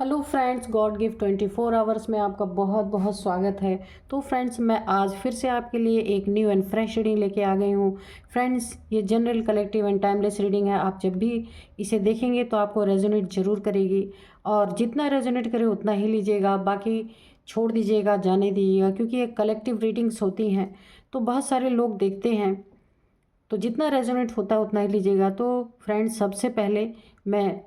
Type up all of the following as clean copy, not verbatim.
Hello friends, God gift 24 hours में आपका बहुत बहुत स्वागत है। तो फ्रेंड्स, मैं आज फिर से आपके लिए एक न्यू एंड फ्रेश रीडिंग लेके आ गई हूँ। फ्रेंड्स, ये general, collective and timeless reading है। आप जब भी इसे देखेंगे तो आपको रेजोनेट ज़रूर करेगी, और जितना रेजोनेट करे उतना ही लीजिएगा, बाकी छोड़ दीजिएगा, जाने दीजिएगा, क्योंकि ये कलेक्टिव रीडिंग्स होती हैं तो बहुत सारे लोग देखते हैं, तो जितना रेजोनेट होता है उतना ही लीजिएगा। तो फ्रेंड्स, सबसे पहले मैं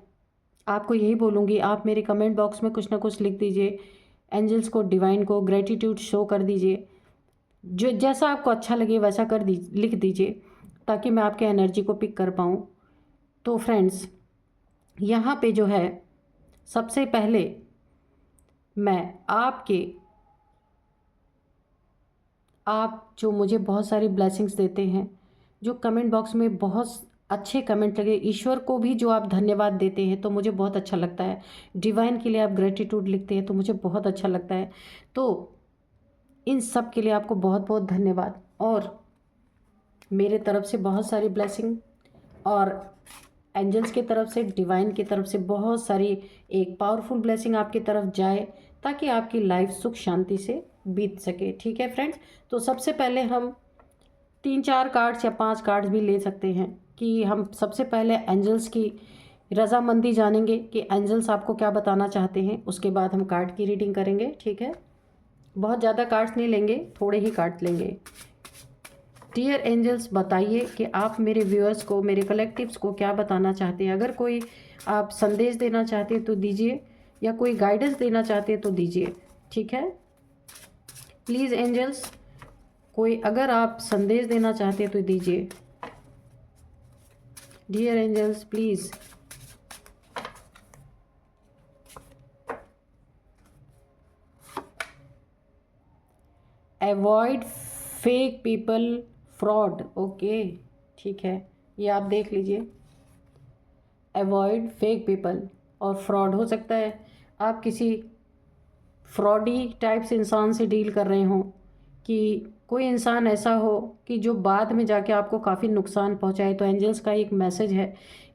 आपको यही बोलूँगी, आप मेरे कमेंट बॉक्स में कुछ ना कुछ लिख दीजिए, एंजल्स को, डिवाइन को ग्रेटिट्यूड शो कर दीजिए। जो जैसा आपको अच्छा लगे वैसा लिख दीजिए, ताकि मैं आपके एनर्जी को पिक कर पाऊँ। तो फ्रेंड्स, यहाँ पे जो है, सबसे पहले मैं आप जो मुझे बहुत सारी ब्लेसिंग्स देते हैं, जो कमेंट बॉक्स में बहुत अच्छे कमेंट लगे, ईश्वर को भी जो आप धन्यवाद देते हैं तो मुझे बहुत अच्छा लगता है। डिवाइन के लिए आप ग्रेटिट्यूड लिखते हैं तो मुझे बहुत अच्छा लगता है। तो इन सब के लिए आपको बहुत बहुत धन्यवाद, और मेरे तरफ से बहुत सारी ब्लेसिंग, और एंजल्स की तरफ से, डिवाइन की तरफ से बहुत सारी एक पावरफुल ब्लेसिंग आपकी तरफ जाए, ताकि आपकी लाइफ सुख शांति से बीत सके। ठीक है फ्रेंड्स, तो सबसे पहले हम 3-4 कार्ड्स या 5 कार्ड्स भी ले सकते हैं, कि हम सबसे पहले एंजल्स की रज़ामंदी जानेंगे कि एंजल्स आपको क्या बताना चाहते हैं, उसके बाद हम कार्ड की रीडिंग करेंगे। ठीक है, बहुत ज़्यादा कार्ड्स नहीं लेंगे, थोड़े ही कार्ड लेंगे। डियर एंजल्स, बताइए कि आप मेरे व्यूअर्स को, मेरे कलेक्टिव्स को क्या बताना चाहते हैं। अगर कोई आप संदेश देना चाहते हैं तो दीजिए, या कोई गाइडेंस देना चाहते हैं तो दीजिए। ठीक है, प्लीज़ एंजल्स, कोई अगर आप संदेश देना चाहते हैं तो दीजिए। Dear angels, please. Avoid fake people, fraud. Okay, ठीक है, ये आप देख लीजिए। अवॉइड फेक पीपल, और फ्रॉड हो सकता है आप किसी फ्रॉडी टाइप्स इंसान से डील कर रहे हों, कि कोई इंसान ऐसा हो कि जो बाद में जाके आपको काफ़ी नुकसान पहुंचाए। तो एंजल्स का एक मैसेज है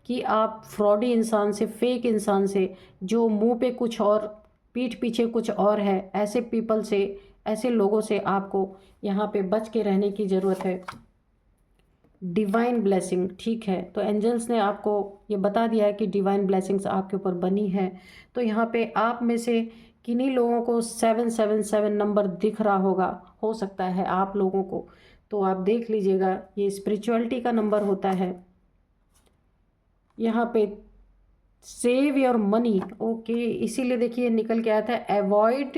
कि आप फ्रॉडी इंसान से, फेक इंसान से, जो मुंह पे कुछ और पीठ पीछे कुछ और है, ऐसे पीपल से, ऐसे लोगों से आपको यहाँ पे बच के रहने की ज़रूरत है। डिवाइन ब्लेसिंग, ठीक है, तो एंजल्स ने आपको ये बता दिया है कि डिवाइन ब्लेसिंग्स आपके ऊपर बनी है। तो यहाँ पे आप में से किन्हीं लोगों को 777 नंबर दिख रहा होगा, हो सकता है आप लोगों को, तो आप देख लीजिएगा, ये स्पिरिचुअलिटी का नंबर होता है। यहाँ पे सेव योर मनी, ओके, इसीलिए देखिए निकल के आया था अवॉइड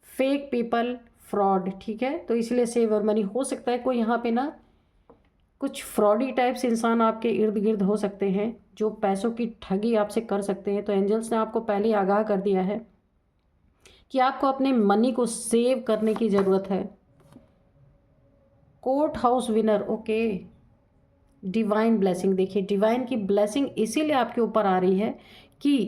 फेक पीपल, फ्रॉड। ठीक है, तो इसलिए सेव योर मनी। हो सकता है कोई यहाँ पे ना कुछ फ्रॉडी टाइप्स इंसान आपके इर्द गिर्द हो सकते हैं, जो पैसों की ठगी आपसे कर सकते हैं। तो एंजल्स ने आपको पहले ही आगाह कर दिया है कि आपको अपने मनी को सेव करने की ज़रूरत है। Court house winner, okay, divine blessing. देखिए, डिवाइन की ब्लेसिंग इसीलिए आपके ऊपर आ रही है कि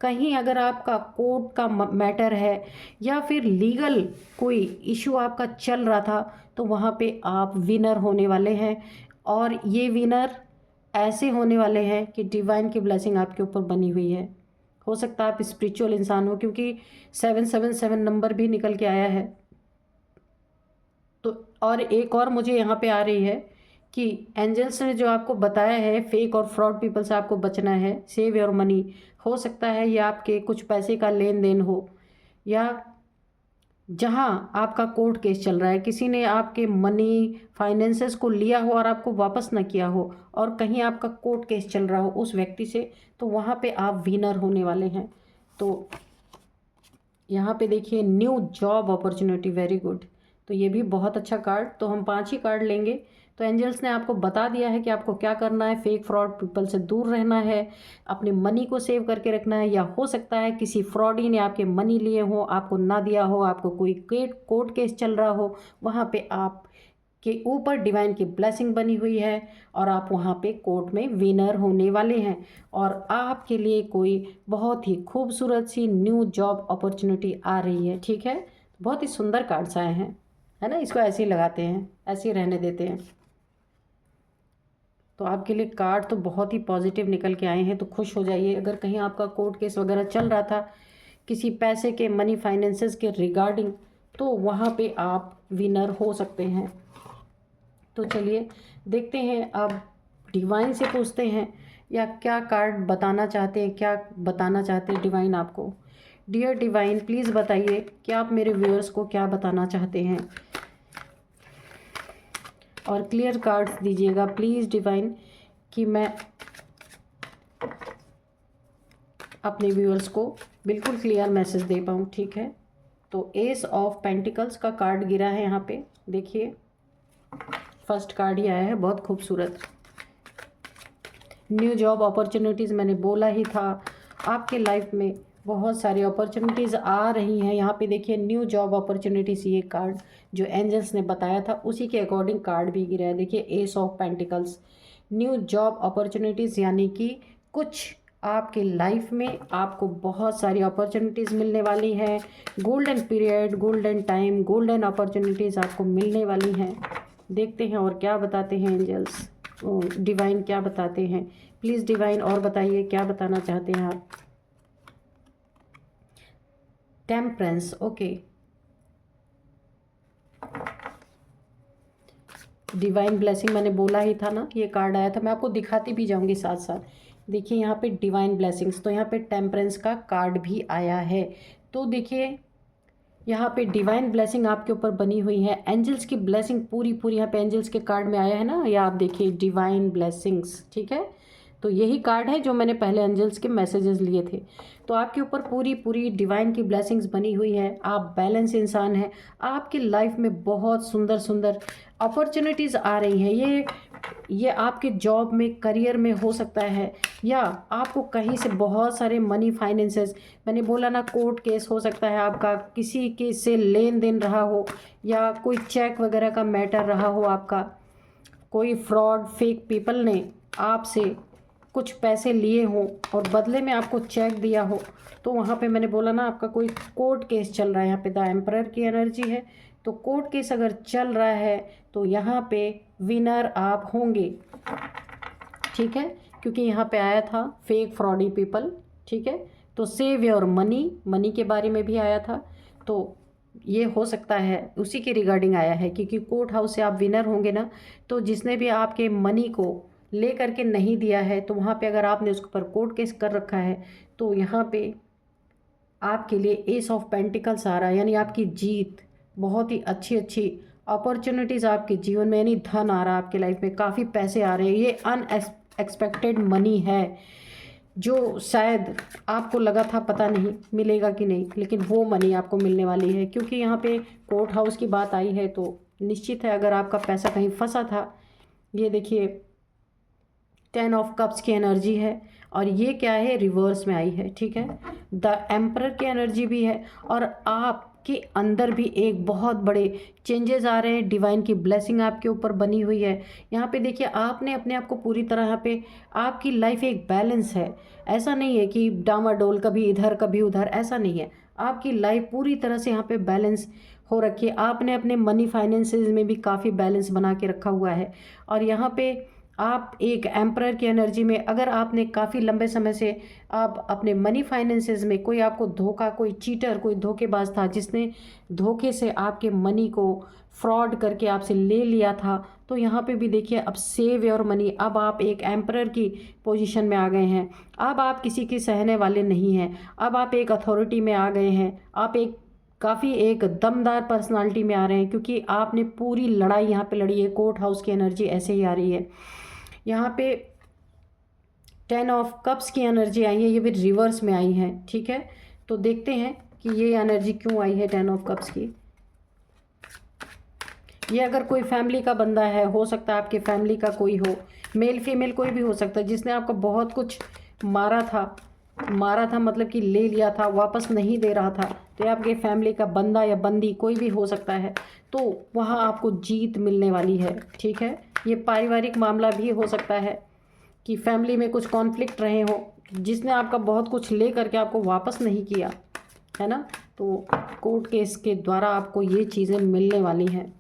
कहीं अगर आपका कोर्ट का मैटर है, या फिर लीगल कोई इशू आपका चल रहा था, तो वहाँ पे आप विनर होने वाले हैं। और ये विनर ऐसे होने वाले हैं कि डिवाइन की ब्लेसिंग आपके ऊपर बनी हुई है। हो सकता है आप स्पिरिचुअल इंसान हो, क्योंकि 777 नंबर भी निकल के आया है। तो और एक और मुझे यहाँ पे आ रही है कि एंजल्स ने जो आपको बताया है, फेक और फ्रॉड पीपल से आपको बचना है, सेव योर मनी। हो सकता है ये आपके कुछ पैसे का लेन देन हो, या जहाँ आपका कोर्ट केस चल रहा है, किसी ने आपके मनी फाइनेंसेस को लिया हो और आपको वापस ना किया हो, और कहीं आपका कोर्ट केस चल रहा हो उस व्यक्ति से, तो वहाँ पे आप विनर होने वाले हैं। तो यहाँ पे देखिए, new job opportunity, very good. तो ये भी बहुत अच्छा कार्ड। तो हम 5 ही कार्ड लेंगे। तो एंजल्स ने आपको बता दिया है कि आपको क्या करना है। फेक फ्रॉड पीपल से दूर रहना है, अपने मनी को सेव करके रखना है, या हो सकता है किसी फ्रॉडी ने आपके मनी लिए हो, आपको ना दिया हो, आपको कोई कोर्ट केस चल रहा हो, वहाँ पे आप के ऊपर डिवाइन की ब्लेसिंग बनी हुई है, और आप वहाँ पे कोर्ट में विनर होने वाले हैं, और आपके लिए कोई बहुत ही खूबसूरत सी न्यू जॉब अपॉर्चुनिटी आ रही है। ठीक है, बहुत ही सुंदर कार्ड्स आए हैं, है ना। इसको ऐसे ही लगाते हैं, ऐसे ही रहने देते हैं। तो आपके लिए कार्ड तो बहुत ही पॉजिटिव निकल के आए हैं, तो खुश हो जाइए। अगर कहीं आपका कोर्ट केस वगैरह चल रहा था, किसी पैसे के, मनी फाइनेंसेस के रिगार्डिंग, तो वहाँ पे आप विनर हो सकते हैं। तो चलिए देखते हैं, अब डिवाइन से पूछते हैं या क्या कार्ड बताना चाहते हैं, क्या बताना चाहते हैं डिवाइन आपको। डियर डिवाइन, प्लीज़ बताइए कि आप मेरे व्यूअर्स को क्या बताना चाहते हैं, और क्लियर कार्ड्स दीजिएगा प्लीज़ डिवाइन, कि मैं अपने व्यूअर्स को बिल्कुल क्लियर मैसेज दे पाऊँ। ठीक है, तो एस ऑफ पेंटिकल्स का कार्ड गिरा है यहाँ पे, देखिए फर्स्ट कार्ड ही आया है, बहुत खूबसूरत। न्यू जॉब अपॉर्चुनिटीज़, मैंने बोला ही था आपके लाइफ में बहुत सारी अपॉर्चुनिटीज़ आ रही हैं। यहाँ पे देखिए न्यू जॉब अपॉर्चुनिटीज़, ये कार्ड जो एंजल्स ने बताया था उसी के अकॉर्डिंग कार्ड भी गिरा है। देखिए S of pentacles, new job opportunities, यानी कि कुछ आपके लाइफ में आपको बहुत सारी अपॉर्चुनिटीज़ मिलने वाली हैं। Golden period, golden time, golden opportunities आपको मिलने वाली हैं। देखते हैं और क्या बताते हैं एंजल्स, डिवाइन क्या बताते हैं। प्लीज़ डिवाइन और बताइए क्या बताना चाहते हैं आप। टेम्परेंस, ओके, डिवाइन ब्लेसिंग, मैंने बोला ही था ना ये कार्ड आया था, मैं आपको दिखाती भी जाऊंगी साथ साथ। देखिए यहाँ पे डिवाइन ब्लेसिंग्स, तो यहाँ पे टेम्परेंस का कार्ड भी आया है। तो देखिए यहाँ पे डिवाइन ब्लेसिंग आपके ऊपर बनी हुई है, एंजल्स की ब्लेसिंग पूरी पूरी यहाँ पे एंजल्स के कार्ड में आया है ना, या आप देखिए डिवाइन ब्लेसिंग्स। ठीक है, तो यही कार्ड है जो मैंने पहले एंजल्स के मैसेजेस लिए थे। तो आपके ऊपर पूरी पूरी डिवाइन की ब्लेसिंग्स बनी हुई है, आप बैलेंस इंसान हैं, आपकी लाइफ में बहुत सुंदर सुंदर अपॉर्चुनिटीज़ आ रही हैं। ये आपके जॉब में, करियर में हो सकता है, या आपको कहीं से बहुत सारे मनी फाइनेंसेस, मैंने बोला ना कोर्ट केस हो सकता है आपका, किसी के से लेन देन रहा हो, या कोई चेक वगैरह का मैटर रहा हो आपका, कोई फ्रॉड फेक पीपल ने आपसे कुछ पैसे लिए हों और बदले में आपको चेक दिया हो, तो वहाँ पे मैंने बोला ना आपका कोई कोर्ट केस चल रहा है। यहाँ पे द एम्परर की एनर्जी है, तो कोर्ट केस अगर चल रहा है तो यहाँ पे विनर आप होंगे। ठीक है, क्योंकि यहाँ पे आया था फेक फ्रॉडी पीपल। ठीक है, तो सेव योर मनी, मनी के बारे में भी आया था, तो ये हो सकता है उसी के रिगार्डिंग आया है, क्योंकि कोर्ट हाउस से आप विनर होंगे ना, तो जिसने भी आपके मनी को ले करके नहीं दिया है, तो वहाँ पे अगर आपने उसके ऊपर कोर्ट केस कर रखा है, तो यहाँ पे आपके लिए एस ऑफ पेंटिकल्स आ रहा है, यानी आपकी जीत, बहुत ही अच्छी अच्छी अपॉर्चुनिटीज़ आपके जीवन में, यानी धन आ रहा है आपके लाइफ में, काफ़ी पैसे आ रहे हैं। ये अनएक्सपेक्टेड मनी है जो शायद आपको लगा था पता नहीं मिलेगा कि नहीं, लेकिन वो मनी आपको मिलने वाली है, क्योंकि यहाँ पे कोर्ट हाउस की बात आई है, तो निश्चित है अगर आपका पैसा कहीं फंसा था। ये देखिए 10 ऑफ कप्स की एनर्जी है, और ये क्या है, रिवर्स में आई है। ठीक है, द एम्परर की एनर्जी भी है, और आपके अंदर भी एक बहुत बड़े चेंजेस आ रहे हैं, डिवाइन की ब्लेसिंग आपके ऊपर बनी हुई है। यहाँ पे देखिए आपने अपने आप को पूरी तरह, यहाँ पे आपकी लाइफ एक बैलेंस है, ऐसा नहीं है कि डामाडोल, कभी इधर कभी उधर, ऐसा नहीं है। आपकी लाइफ पूरी तरह से यहाँ पे बैलेंस हो रखी है, आपने अपने मनी फाइनेंसेस में भी काफ़ी बैलेंस बना के रखा हुआ है। और यहाँ पे आप एक एम्परर की एनर्जी में, अगर आपने काफ़ी लंबे समय से आप अपने मनी फाइनेंसेस में कोई आपको धोखा, कोई चीटर, कोई धोखेबाज था जिसने धोखे से आपके मनी को फ्रॉड करके आपसे ले लिया था, तो यहाँ पे भी देखिए अब सेव योर मनी, अब आप एक एम्परर की पोजीशन में आ गए हैं। अब आप किसी के सहने वाले नहीं हैं, अब आप एक अथॉरिटी में आ गए हैं, आप एक काफ़ी एक दमदार पर्सनालिटी में आ रहे हैं, क्योंकि आपने पूरी लड़ाई यहाँ पे लड़ी है। कोर्ट हाउस की एनर्जी ऐसे ही आ रही है। यहाँ पे 10 ऑफ कप्स की एनर्जी आई है, ये भी रिवर्स में आई है। ठीक है, तो देखते हैं कि ये एनर्जी क्यों आई है 10 ऑफ कप्स की। ये अगर कोई फैमिली का बंदा है, हो सकता है आपके फैमिली का कोई हो, मेल फीमेल कोई भी हो सकता है, जिसने आपको बहुत कुछ मारा था मतलब कि ले लिया था, वापस नहीं दे रहा था, तो ये आपके फैमिली का बंदा या बंदी कोई भी हो सकता है, तो वहाँ आपको जीत मिलने वाली है। ठीक है, ये पारिवारिक मामला भी हो सकता है कि फैमिली में कुछ कॉन्फ्लिक्ट रहे हो, जिसने आपका बहुत कुछ ले करके आपको वापस नहीं किया है ना, तो कोर्ट केस के द्वारा आपको ये चीज़ें मिलने वाली हैं।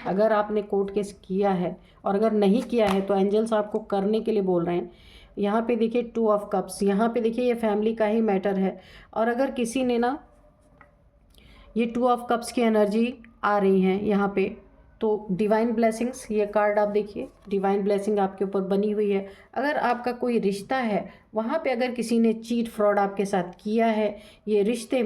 अगर आपने कोर्ट केस किया है, और अगर नहीं किया है तो एंजल्स आपको करने के लिए बोल रहे हैं। यहाँ पे देखिए 2 ऑफ कप्स, यहाँ पे देखिए ये फैमिली का ही मैटर है। और अगर किसी ने ना ये 2 ऑफ कप्स की एनर्जी आ रही है यहाँ पे, तो डिवाइन ब्लेसिंग्स, ये कार्ड आप देखिए, डिवाइन ब्लेसिंग आपके ऊपर बनी हुई है। अगर आपका कोई रिश्ता है, वहाँ पे अगर किसी ने चीट फ्रॉड आपके साथ किया है, ये रिश्ते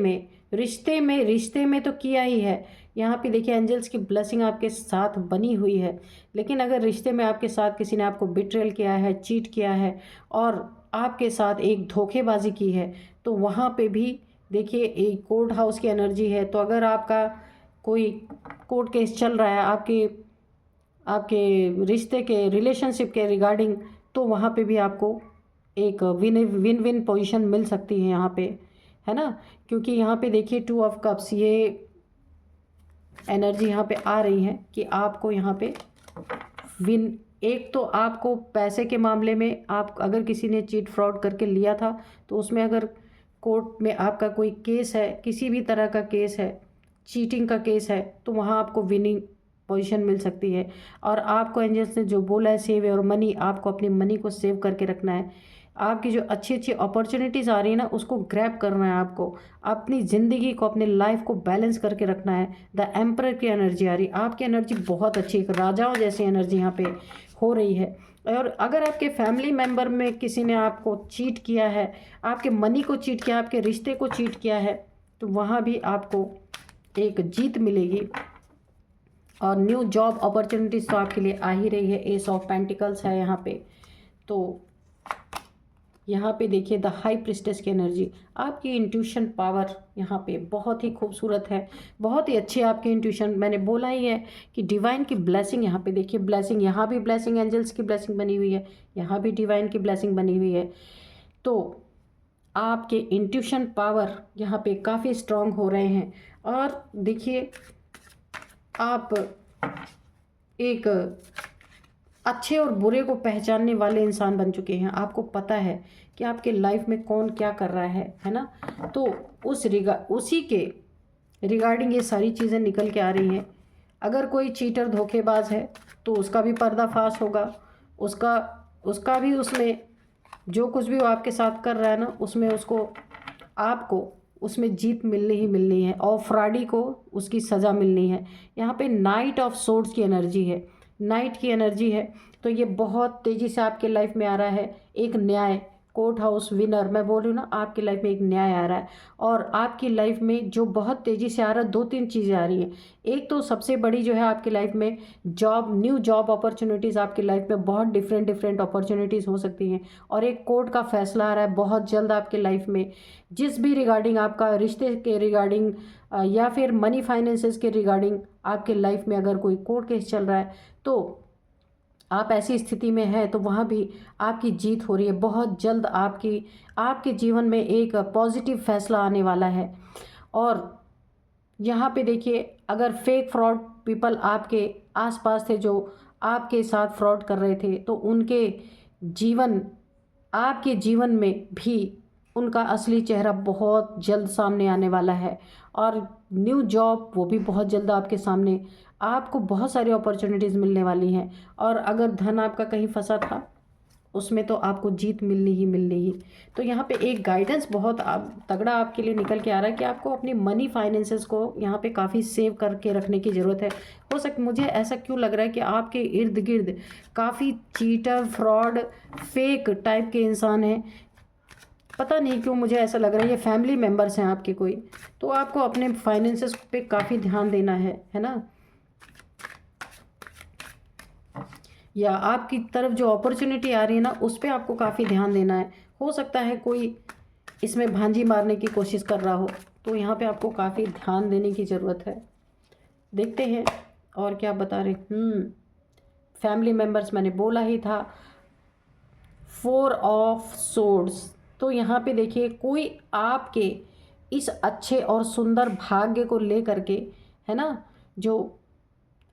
में तो किया ही है। यहाँ पे देखिए एंजल्स की ब्लेसिंग आपके साथ बनी हुई है। लेकिन अगर रिश्ते में आपके साथ किसी ने आपको बिट्रेल किया है, चीट किया है और आपके साथ एक धोखेबाजी की है, तो वहाँ पे भी देखिए एक कोर्ट हाउस की एनर्जी है। तो अगर आपका कोई कोर्ट केस चल रहा है आपके आपके रिश्ते के, रिलेशनशिप के रिगार्डिंग, तो वहाँ पे भी आपको एक विन विन विन पोजीशन मिल सकती है यहाँ पे, है ना। क्योंकि यहाँ पे देखिए 2 ऑफ कप्स, ये एनर्जी यहाँ पे आ रही है कि आपको यहाँ पे विन, एक तो आपको पैसे के मामले में, आप अगर किसी ने चीट फ्रॉड करके लिया था, तो उसमें अगर कोर्ट में आपका कोई केस है, किसी भी तरह का केस है, चीटिंग का केस है, तो वहाँ आपको विनिंग पोजीशन मिल सकती है। और आपको एंजल्स ने जो बोला है सेव और मनी, आपको अपनी मनी को सेव करके रखना है। आपकी जो अच्छी अच्छी अपॉर्चुनिटीज़ आ रही है ना, उसको ग्रैब करना है आपको, अपनी ज़िंदगी को, अपने लाइफ को बैलेंस करके रखना है। द एम्परर की एनर्जी आ रही, आपकी एनर्जी बहुत अच्छी, एक राजाओं जैसी एनर्जी यहाँ पे हो रही है। और अगर आपके फैमिली मेम्बर में किसी ने आपको चीट किया है, आपके मनी को चीट किया, आपके रिश्ते को चीट किया है, तो वहाँ भी आपको एक जीत मिलेगी। और न्यू जॉब अपॉर्चुनिटीज़ तो आपके लिए आ ही रही है। एस ऑफ पेंटिकल्स है यहाँ पे। तो यहाँ पे देखिए द हाई प्रिस्टेस की एनर्जी, आपकी इंट्यूशन पावर यहाँ पे बहुत ही खूबसूरत है, बहुत ही अच्छी आपकी इंट्यूशन। मैंने बोला ही है कि डिवाइन की ब्लेसिंग, यहाँ पे देखिए ब्लेसिंग, यहाँ भी ब्लेसिंग, एंजल्स की ब्लेसिंग बनी हुई है, यहाँ भी डिवाइन की ब्लेसिंग बनी हुई है। तो आपके इंट्यूशन पावर यहाँ पे काफ़ी स्ट्रॉन्ग हो रहे हैं। और देखिए आप एक अच्छे और बुरे को पहचानने वाले इंसान बन चुके हैं। आपको पता है कि आपके लाइफ में कौन क्या कर रहा है ना। तो उसी के रिगार्डिंग ये सारी चीज़ें निकल के आ रही हैं। अगर कोई चीटर धोखेबाज है, तो उसका भी पर्दाफाश होगा, उसका भी, उसमें जो कुछ भी वो आपके साथ कर रहा है ना, उसमें आपको उसमें जीत मिलनी ही मिलनी है, और फ्रॉडी को उसकी सज़ा मिलनी है। यहाँ पे नाइट ऑफ सोर्ड्स की एनर्जी है, नाइट की एनर्जी है। तो ये बहुत तेज़ी से आपके लाइफ में आ रहा है एक न्याय, कोर्ट हाउस विनर। मैं बोल रही हूँ ना, आपकी लाइफ में एक न्याय आ रहा है। और आपकी लाइफ में जो बहुत तेज़ी से आ रहा है, 2-3 चीज़ें आ रही हैं। एक तो सबसे बड़ी जो है आपकी लाइफ में जॉब, न्यू जॉब अपॉर्चुनिटीज़, आपकी लाइफ में बहुत डिफरेंट अपॉर्चुनिटीज़ हो सकती हैं। और एक कोर्ट का फैसला आ रहा है बहुत जल्द आपके लाइफ में, जिस भी रिगार्डिंग, आपका रिश्ते के रिगार्डिंग या फिर मनी फाइनेंसेस के रिगार्डिंग आपके लाइफ में अगर कोई कोर्ट केस चल रहा है, तो आप ऐसी स्थिति में हैं, तो वहाँ भी आपकी जीत हो रही है। बहुत जल्द आपके जीवन में एक पॉजिटिव फैसला आने वाला है। और यहाँ पे देखिए, अगर फेक फ्रॉड पीपल आपके आसपास थे जो आपके साथ फ्रॉड कर रहे थे, तो आपके जीवन में भी उनका असली चेहरा बहुत जल्द सामने आने वाला है। और न्यू जॉब, वो भी बहुत जल्द आपके सामने, आपको बहुत सारी अपॉर्चुनिटीज़ मिलने वाली हैं। और अगर धन आपका कहीं फंसा था, उसमें तो आपको जीत मिलनी ही। तो यहाँ पे एक गाइडेंस बहुत तगड़ा आपके लिए निकल के आ रहा है कि आपको अपनी मनी फाइनेंसेस को यहाँ पे काफ़ी सेव करके रखने की ज़रूरत है। मुझे ऐसा क्यों लग रहा है कि आपके इर्द गिर्द काफ़ी चीटर, फ्रॉड, फेक टाइप के इंसान हैं। पता नहीं क्यों मुझे ऐसा लग रहा है ये फैमिली मेम्बर्स हैं आपके कोई। तो आपको अपने फाइनेंसेस पे काफ़ी ध्यान देना है ना। या आपकी तरफ जो अपॉर्चुनिटी आ रही है ना, उस पर आपको काफ़ी ध्यान देना है। हो सकता है कोई इसमें भांजी मारने की कोशिश कर रहा हो, तो यहाँ पे आपको काफ़ी ध्यान देने की ज़रूरत है। देखते हैं और क्या बता रहे। फैमिली मेम्बर्स मैंने बोला ही था। 4 ऑफ सोर्ड्स, तो यहाँ पे देखिए कोई आपके इस अच्छे और सुंदर भाग्य को ले करके, है ना, जो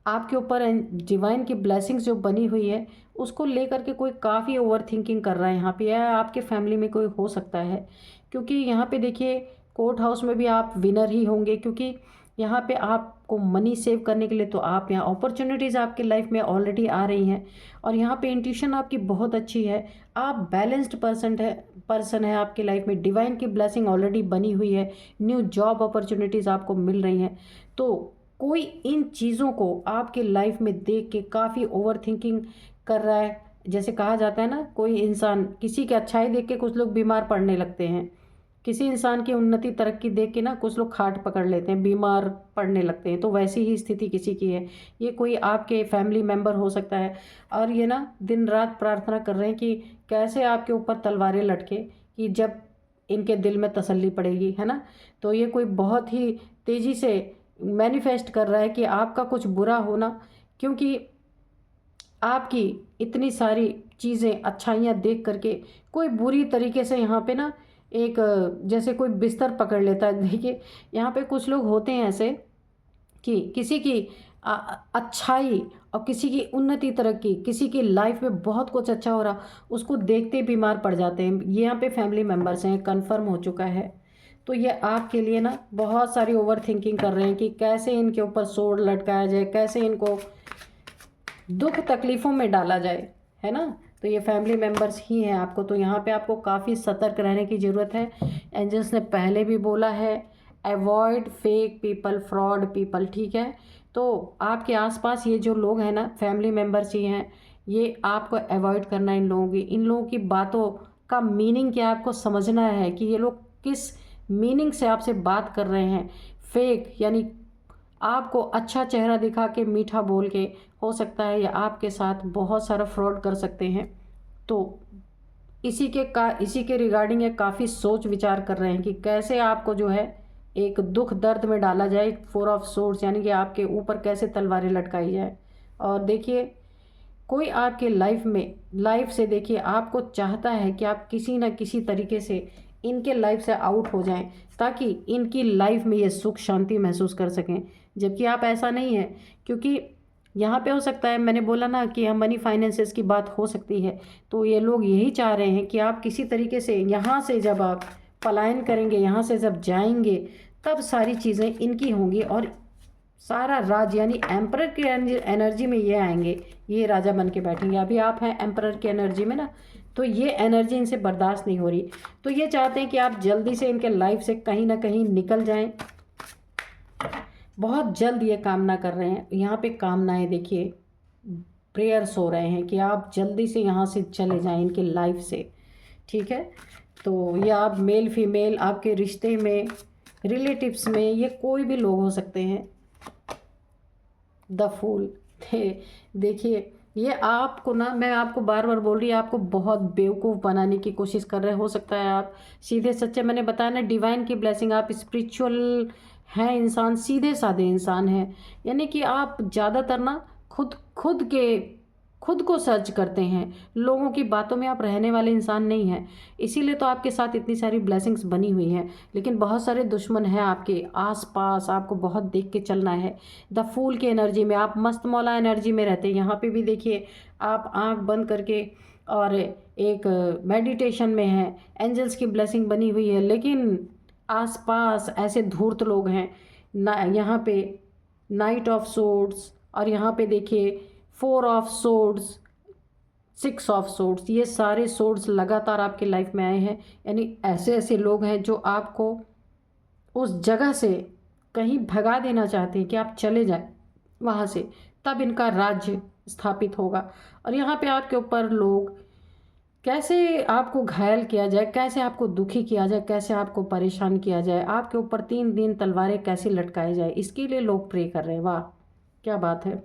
आपके ऊपर डिवाइन की ब्लेसिंग्स जो बनी हुई है, उसको लेकर के कोई काफ़ी ओवर थिंकिंग कर रहा है यहाँ पे, या आपके फैमिली में कोई हो सकता है। क्योंकि यहाँ पे देखिए कोर्ट हाउस में भी आप विनर ही होंगे, क्योंकि यहाँ पे आप आपको मनी सेव करने के लिए, तो आप यहाँ अपॉर्चुनिटीज़ आपकी लाइफ में ऑलरेडी आ रही हैं। और यहाँ पे इंट्यूशन आपकी बहुत अच्छी है, आप बैलेंस्ड पर्सन है आपकी लाइफ में, डिवाइन की ब्लेसिंग ऑलरेडी बनी हुई है, न्यू जॉब अपॉर्चुनिटीज़ आपको मिल रही हैं। तो कोई इन चीज़ों को आपकी लाइफ में देख के काफ़ी ओवर थिंकिंग कर रहा है। जैसे कहा जाता है ना, कोई इंसान, किसी की अच्छाई देख के कुछ लोग बीमार पड़ने लगते हैं, किसी इंसान की उन्नति तरक्की देख के ना कुछ लोग खाट पकड़ लेते हैं, बीमार पड़ने लगते हैं। तो वैसी ही स्थिति किसी की है। ये कोई आपके फैमिली मेम्बर हो सकता है, और ये ना दिन रात प्रार्थना कर रहे हैं कि कैसे आपके ऊपर तलवारें लटके, कि जब इनके दिल में तसल्ली पड़ेगी, है ना। तो ये कोई बहुत ही तेज़ी से मैनिफेस्ट कर रहा है कि आपका कुछ बुरा होना, क्योंकि आपकी इतनी सारी चीज़ें, अच्छाइयाँ देख करके कोई बुरी तरीके से यहाँ पे ना एक, जैसे कोई बिस्तर पकड़ लेता है। देखिए यहाँ पे कुछ लोग होते हैं ऐसे कि किसी की अच्छाई और किसी की उन्नति तरक्की, किसी की लाइफ में बहुत कुछ अच्छा हो रहा, उसको देखते ही बीमार पड़ जाते हैं। ये यहाँ पे फैमिली मेम्बर्स हैं, कंफर्म हो चुका है। तो ये आपके लिए ना बहुत सारी ओवर थिंकिंग कर रहे हैं कि कैसे इनके ऊपर सोड लटकाया जाए, कैसे इनको दुख तकलीफ़ों में डाला जाए, है ना। तो ये फैमिली मेम्बर्स ही हैं आपको। तो यहाँ पे आपको काफ़ी सतर्क रहने की ज़रूरत है। एंजल्स ने पहले भी बोला है, avoid fake people, fraud people, ठीक है। तो आपके आसपास ये जो लोग हैं ना, फैमिली मेम्बर्स ही हैं, ये आपको अवॉइड करना है इन लोगों की बातों का मीनिंग क्या आपको समझना है कि ये लोग किस मीनिंग से आपसे बात कर रहे हैं। फेक यानी आपको अच्छा चेहरा दिखा के, मीठा बोल के, हो सकता है या आपके साथ बहुत सारा फ्रॉड कर सकते हैं। तो इसी के रिगार्डिंग ये काफ़ी सोच विचार कर रहे हैं कि कैसे आपको जो है एक दुख दर्द में डाला जाए, 4 ऑफ सोर्ड्स, यानी कि आपके ऊपर कैसे तलवारें लटकाई जाए। और देखिए कोई आपके लाइफ से देखिए आपको चाहता है कि आप किसी न किसी तरीके से इनके लाइफ से आउट हो जाएं, ताकि इनकी लाइफ में ये सुख शांति महसूस कर सकें। जबकि आप ऐसा नहीं है, क्योंकि यहाँ पे हो सकता है, मैंने बोला ना कि हम मनी फाइनेंसेस की बात हो सकती है। तो ये लोग यही चाह रहे हैं कि आप किसी तरीके से यहाँ से जब आप पलायन करेंगे, यहाँ से जब जाएंगे, तब सारी चीज़ें इनकी होंगी और सारा राज, यानी एम्परर की एनर्जी में ये आएंगे, ये राजा बन के बैठेंगे। अभी आप हैं एम्परर की एनर्जी में ना, तो ये एनर्जी इनसे बर्दाश्त नहीं हो रही। तो ये चाहते हैं कि आप जल्दी से इनके लाइफ से कहीं ना कहीं निकल जाएं। बहुत जल्द ये कामना कर रहे हैं। यहाँ पे कामनाएं देखिए, प्रेयर्स हो रहे हैं कि आप जल्दी से यहाँ से चले जाएं इनके लाइफ से, ठीक है। तो ये आप मेल फीमेल, आपके रिश्ते में, रिलेटिव्स में, ये कोई भी लोग हो सकते हैं। द फूल, देखिए ये आपको ना, मैं आपको बार बार बोल रही हूँ, आपको बहुत बेवकूफ़ बनाने की कोशिश कर रहे हो सकता है। आप सीधे सच्चे, मैंने बताया ना, डिवाइन की ब्लेसिंग, आप स्पिरिचुअल हैं इंसान, सीधे साधे इंसान हैं। यानी कि आप ज़्यादातर ना खुद को सर्च करते हैं, लोगों की बातों में आप रहने वाले इंसान नहीं हैं। इसीलिए तो आपके साथ इतनी सारी ब्लेसिंग्स बनी हुई हैं। लेकिन बहुत सारे दुश्मन हैं आपके आसपास, आपको बहुत देख के चलना है। द फूल की एनर्जी में आप मस्त मौला एनर्जी में रहते हैं। यहाँ पे भी देखिए आप आंख बंद करके और एक मेडिटेशन में हैं, एंजल्स की ब्लेसिंग बनी हुई है, लेकिन आसपास ऐसे धूर्त लोग हैं ना। यहाँ पे नाइट ऑफ सोर्ड्स, और यहाँ पे देखिए 4 ऑफ सोर्ड्स, 6 ऑफ सोर्ड्स, ये सारे सोर्ड्स लगातार आपके लाइफ में आए हैं। यानी ऐसे ऐसे लोग हैं जो आपको उस जगह से कहीं भगा देना चाहते हैं कि आप चले जाएं वहाँ से, तब इनका राज्य स्थापित होगा। और यहाँ पे आपके ऊपर लोग, कैसे आपको घायल किया जाए, कैसे आपको दुखी किया जाए, कैसे आपको परेशान किया जाए, आपके ऊपर 3 दिन तलवारें कैसे लटकाई जाए, इसके लिए लोग प्रे कर रहे हैं। वाह क्या बात है।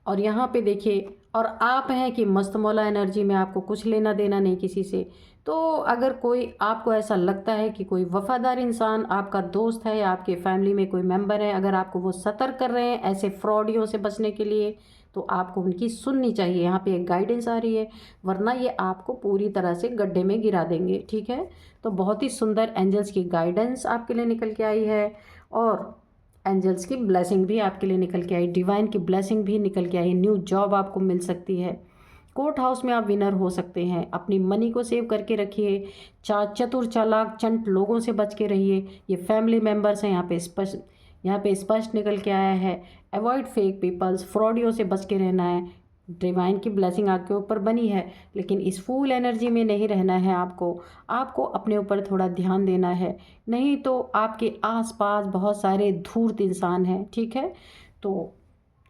और यहाँ पे देखिए, और आप हैं कि मस्त मौला एनर्जी में, आपको कुछ लेना देना नहीं किसी से। तो अगर कोई आपको ऐसा लगता है कि कोई वफादार इंसान आपका दोस्त है या आपके फैमिली में कोई मेंबर है, अगर आपको वो सतर्क कर रहे हैं ऐसे फ्रॉडियों से बचने के लिए, तो आपको उनकी सुननी चाहिए। यहाँ पे एक गाइडेंस आ रही है, वरना ये आपको पूरी तरह से गड्ढे में गिरा देंगे, ठीक है। तो बहुत ही सुंदर एंजल्स की गाइडेंस आपके लिए निकल के आई है, और एंजल्स की ब्लेसिंग भी आपके लिए निकल के आई, डिवाइन की ब्लेसिंग भी निकल के आई। न्यू जॉब आपको मिल सकती है, कोर्ट हाउस में आप विनर हो सकते हैं। अपनी मनी को सेव करके रखिए, चतुर चालाक चंट लोगों से बच के रहिए। ये फैमिली मेम्बर्स हैं यहाँ पे स्पष्ट, यहाँ पे स्पष्ट निकल के आया है, अवॉइड फेक पीपल्स, फ्रॉडियों से बच के रहना है। डिवाइन की ब्लेसिंग आपके ऊपर बनी है, लेकिन इस फूल एनर्जी में नहीं रहना है आपको अपने ऊपर थोड़ा ध्यान देना है, नहीं तो आपके आसपास बहुत सारे धूर्त इंसान हैं, ठीक है। तो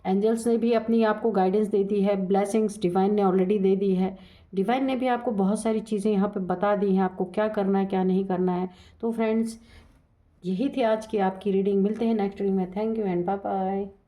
एंजल्स ने भी अपनी आपको गाइडेंस दे दी है, ब्लेसिंग्स डिवाइन ने ऑलरेडी दे दी है। डिवाइन ने भी आपको बहुत सारी चीज़ें यहाँ पे बता दी हैं, आपको क्या करना है क्या नहीं करना है। तो फ्रेंड्स, यही थी आज की आपकी रीडिंग। मिलते हैं नेक्स्ट रीडिंग में। Thank you and bye bye.